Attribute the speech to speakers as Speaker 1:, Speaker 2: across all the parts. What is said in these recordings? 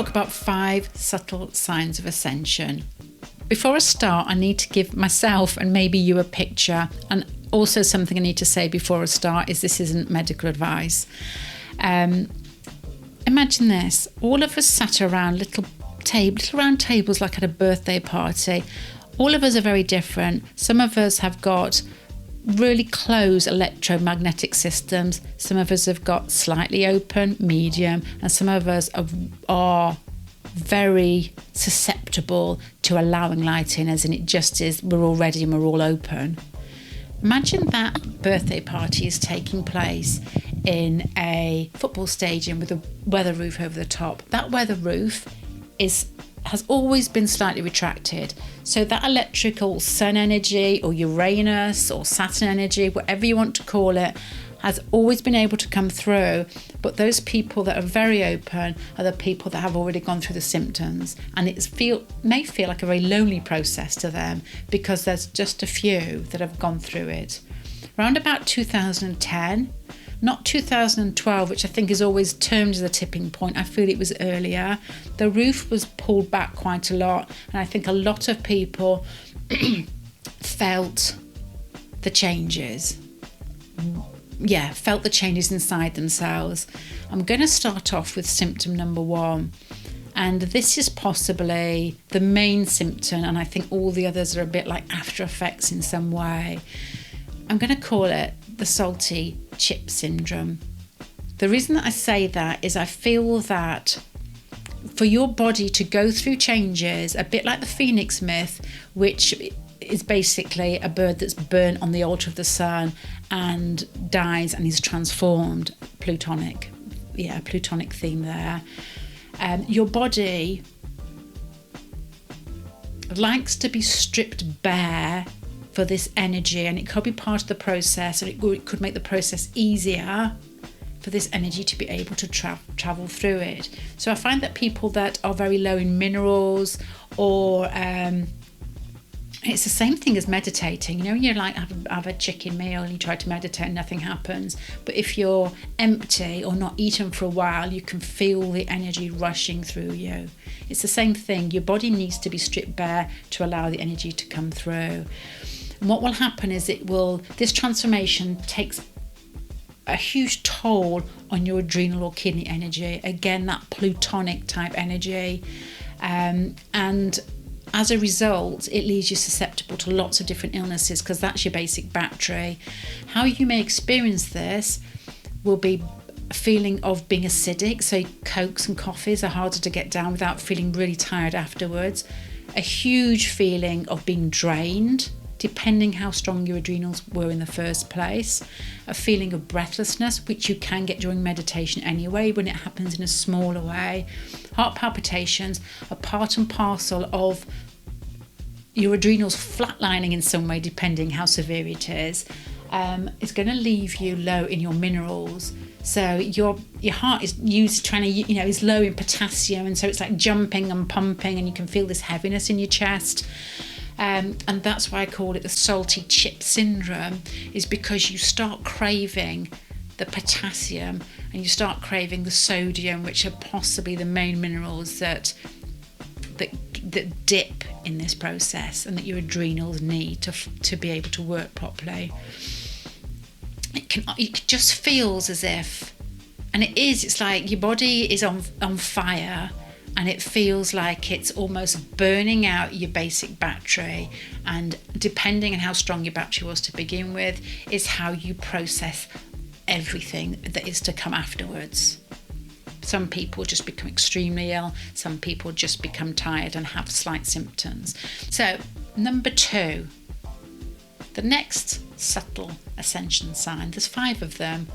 Speaker 1: talk about 5 subtle signs of ascension. Before I start, I need to give myself and maybe you a picture, and also something I need to say before I start is this isn't medical advice. Imagine this, all of us sat around little round tables like at a birthday party. All of us are very different. Some of us have got really closed electromagnetic systems. Some of us have got slightly open, medium, and some of us are very susceptible to allowing light in, as in it just is, we're all ready and we're all open. Imagine that birthday party is taking place in a football stadium with a weather roof over the top. That weather roof has always been slightly retracted. So that electrical sun energy or Uranus or Saturn energy, whatever you want to call it, has always been able to come through. But those people that are very open are the people that have already gone through the symptoms. And it may feel like a very lonely process to them because there's just a few that have gone through it. Around about 2010, not 2012, which I think is always termed as a tipping point. I feel it was earlier. The roof was pulled back quite a lot, and I think a lot of people felt the changes. Felt the changes inside themselves. I'm going to start off with symptom number 1. And this is possibly the main symptom, and I think all the others are a bit like after effects in some way. I'm going to call it the salty chip syndrome. The reason that I say that is I feel that for your body to go through changes, a bit like the phoenix myth, which is basically a bird that's burnt on the altar of the sun and dies and is transformed, plutonic theme there. Your body likes to be stripped bare for this energy, and it could be part of the process, and it could make the process easier for this energy to be able to travel through it. So I find that people that are very low in minerals, or it's the same thing as meditating. You know, you like have a chicken meal and you try to meditate and nothing happens. But if you're empty or not eaten for a while, you can feel the energy rushing through you. It's the same thing. Your body needs to be stripped bare to allow the energy to come through. And what will happen is this transformation takes a huge toll on your adrenal or kidney energy. Again, that plutonic type energy. And as a result, it leaves you susceptible to lots of different illnesses because that's your basic battery. How you may experience this will be a feeling of being acidic. So Cokes and coffees are harder to get down without feeling really tired afterwards. A huge feeling of being drained, depending how strong your adrenals were in the first place. A feeling of breathlessness, which you can get during meditation anyway, when it happens in a smaller way. Heart palpitations are part and parcel of your adrenals flatlining in some way, depending how severe it is. It's going to leave you low in your minerals. So your heart is is low in potassium, and so it's like jumping and pumping, and you can feel this heaviness in your chest. And that's why I call it the salty chip syndrome, is because you start craving the potassium and you start craving the sodium, which are possibly the main minerals that dip in this process and that your adrenals need to be able to work properly. It just feels as if, and it's like your body is on fire, and it feels like it's almost burning out your basic battery, and depending on how strong your battery was to begin with is how you process everything that is to come afterwards. Some people just become extremely ill, some people just become tired and have slight symptoms. So, number 2, the next subtle ascension sign, there's 5 of them.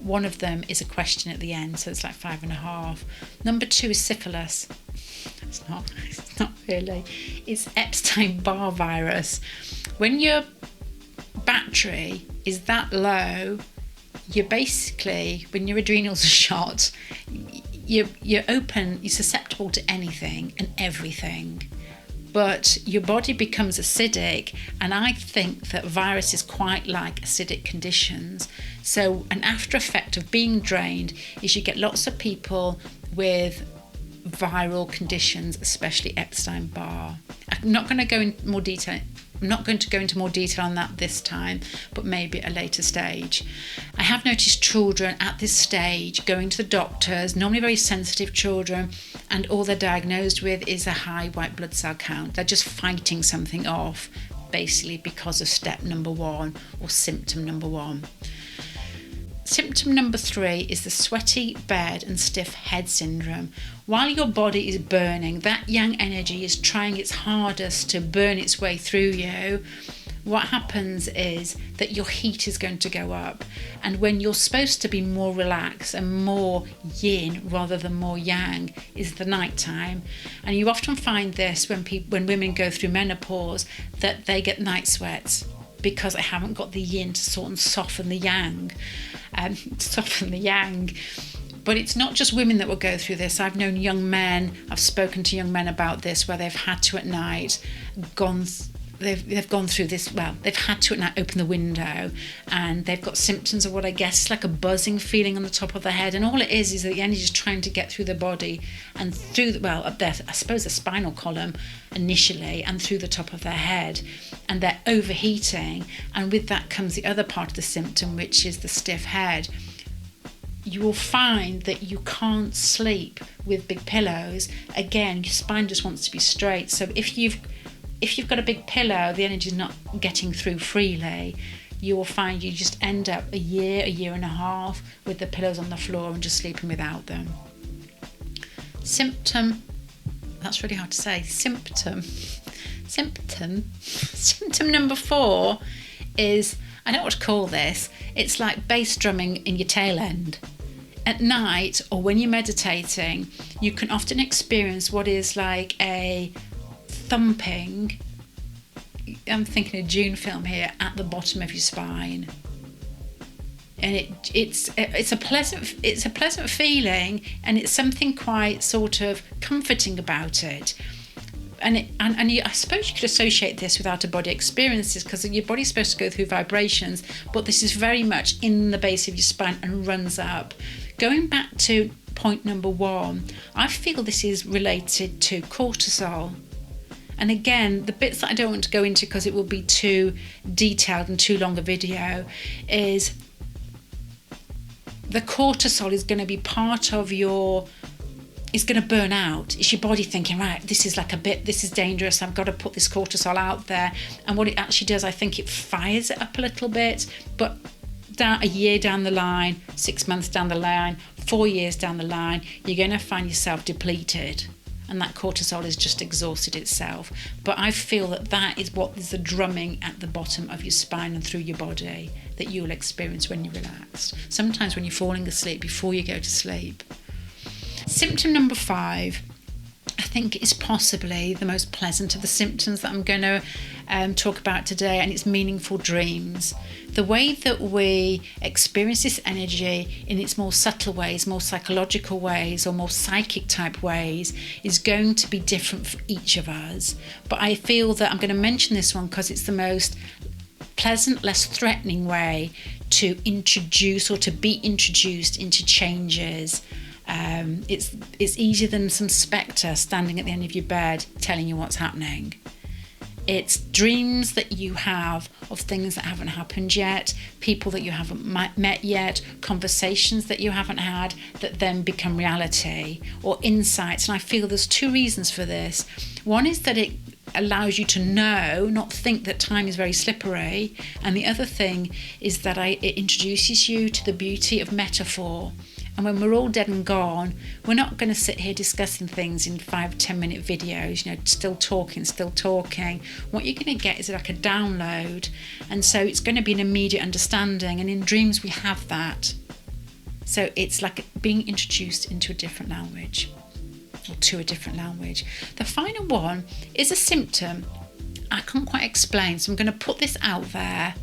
Speaker 1: One of them is a question at the end, so it's like 5.5. Number 2 is syphilis. It's not really. It's Epstein-Barr virus. When your battery is that low, you're basically, when your adrenals are shot, you're susceptible to anything and everything. But your body becomes acidic, and I think that virus is quite like acidic conditions. So an after effect of being drained is you get lots of people with viral conditions, especially Epstein-Barr. I'm not going to go into more detail. I'm not going to go into more detail on that this time, but maybe at a later stage. I have noticed children at this stage going to the doctors, normally very sensitive children, and all they're diagnosed with is a high white blood cell count. They're just fighting something off, basically because of step number 1 or symptom number 1. Symptom number 3 is the sweaty bed and stiff head syndrome. While your body is burning, that yang energy is trying its hardest to burn its way through you. What happens is that your heat is going to go up, and when you're supposed to be more relaxed and more yin rather than more yang is the night time. And you often find this when women go through menopause, that they get night sweats because they haven't got the yin to sort of soften the yang. But it's not just women that will go through this. I've known young men, I've spoken to young men about this, where they've had to at night they've gone through this. Well, they've had to at night open the window, and they've got symptoms of what I guess is like a buzzing feeling on the top of the head, and all it is that the energy is trying to get through the body and through up there, I suppose, the spinal column initially, and through the top of their head, and they're overheating. And with that comes the other part of the symptom, which is the stiff head. You will find that you can't sleep with big pillows. Again, your spine just wants to be straight. So if you've got a big pillow, the energy is not getting through freely. You will find you just end up a year and a half with the pillows on the floor and just sleeping without them. Symptom, that's really hard to say. Symptom number 4 is, I don't know what to call this. It's like bass drumming in your tail end. At night, or when you're meditating, you can often experience what is like a thumping, I'm thinking a June film here, at the bottom of your spine. And it's a pleasant feeling, and it's something quite sort of comforting about it. And I suppose you could associate this with out-of-body experiences, because your body's supposed to go through vibrations, but this is very much in the base of your spine and runs up. Going back to point number 1, I feel this is related to cortisol. And again, the bits that I don't want to go into because it will be too detailed and too long a video, is the cortisol is going to be part of it's going to burn out. It's your body thinking, right, this is dangerous, I've got to put this cortisol out there. And what it actually does, I think it fires it up a little bit, but a year down the line, 6 months down the line, 4 years down the line, you're going to find yourself depleted, and that cortisol has just exhausted itself. But I feel that is what is the drumming at the bottom of your spine and through your body that you'll experience when you're relaxed. Sometimes when you're falling asleep, before you go to sleep. Symptom number 5, I think, is possibly the most pleasant of the symptoms that I'm going to talk about today, and it's meaningful dreams. The way that we experience this energy in its more subtle ways, more psychological ways, or more psychic type ways is going to be different for each of us. But I feel that I'm going to mention this one because it's the most pleasant, less threatening way to introduce or to be introduced into changes. It's easier than some spectre standing at the end of your bed telling you what's happening. It's dreams that you have of things that haven't happened yet, people that you haven't met yet, conversations that you haven't had that then become reality, or insights. And I feel there's 2 reasons for this. One is that it allows you to know, not think, that time is very slippery. And the other thing is that it introduces you to the beauty of metaphor. And when we're all dead and gone, we're not going to sit here discussing things in 5-10 minute videos, still talking. What you're going to get is like a download. And so it's going to be an immediate understanding. And in dreams, we have that. So it's like being introduced into a different language, or to a different language. The final one is a symptom I can't quite explain. So I'm going to put this out there.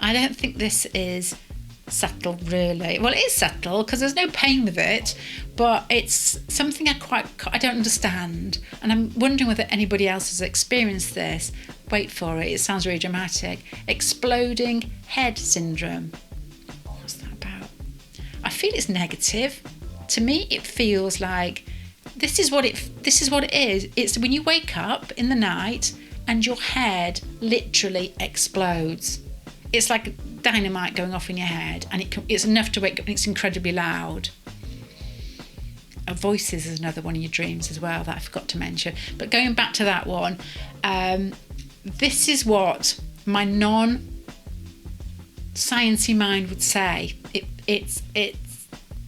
Speaker 1: I don't think this is subtle, really. Well, it is subtle because there's no pain with it, but it's something I don't understand, and I'm wondering whether anybody else has experienced this. Wait for it sounds really dramatic. Exploding head syndrome. What's that about? I feel it's negative. To me, it feels like this is what it is. It's when you wake up in the night and your head literally explodes. It's like dynamite going off in your head, and it's enough to wake up, and it's incredibly loud. Voices is another one of your dreams as well that I forgot to mention. But going back to that one, this is what my non-sciencey mind would say. It's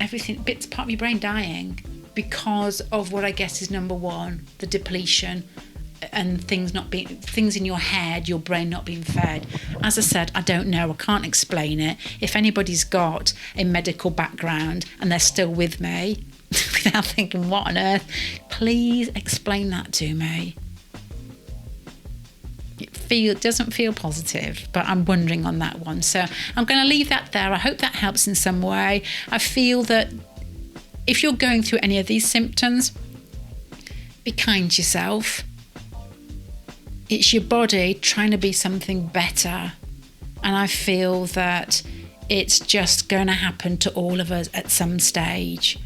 Speaker 1: everything. It's part of your brain dying because of what I guess is number one, the depletion. And things in your head, your brain not being fed. As I said, I don't know, I can't explain it. If anybody's got a medical background and they're still with me without thinking what on earth, please explain that to me. It doesn't feel positive, but I'm wondering on that one. So I'm going to leave that there. I hope that helps in some way. I feel that if you're going through any of these symptoms, be kind to yourself. It's your body trying to be something better. And I feel that it's just going to happen to all of us at some stage.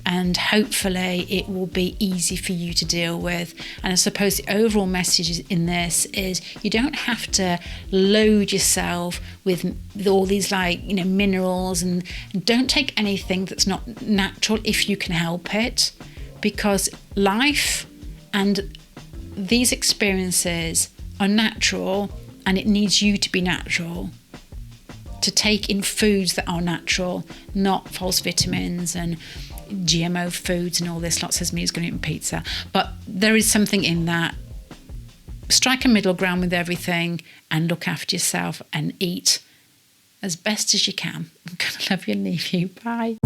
Speaker 1: And hopefully it will be easy for you to deal with. And I suppose the overall message in this is you don't have to load yourself with all these minerals, and don't take anything that's not natural if you can help it, because life and these experiences are natural, and it needs you to be natural, to take in foods that are natural, not false vitamins and GMO foods and all this. Lot says me who's going to eat pizza, but there is something in that. Strike a middle ground with everything and look after yourself and eat as best as you can. I'm going to love you and leave you. Bye.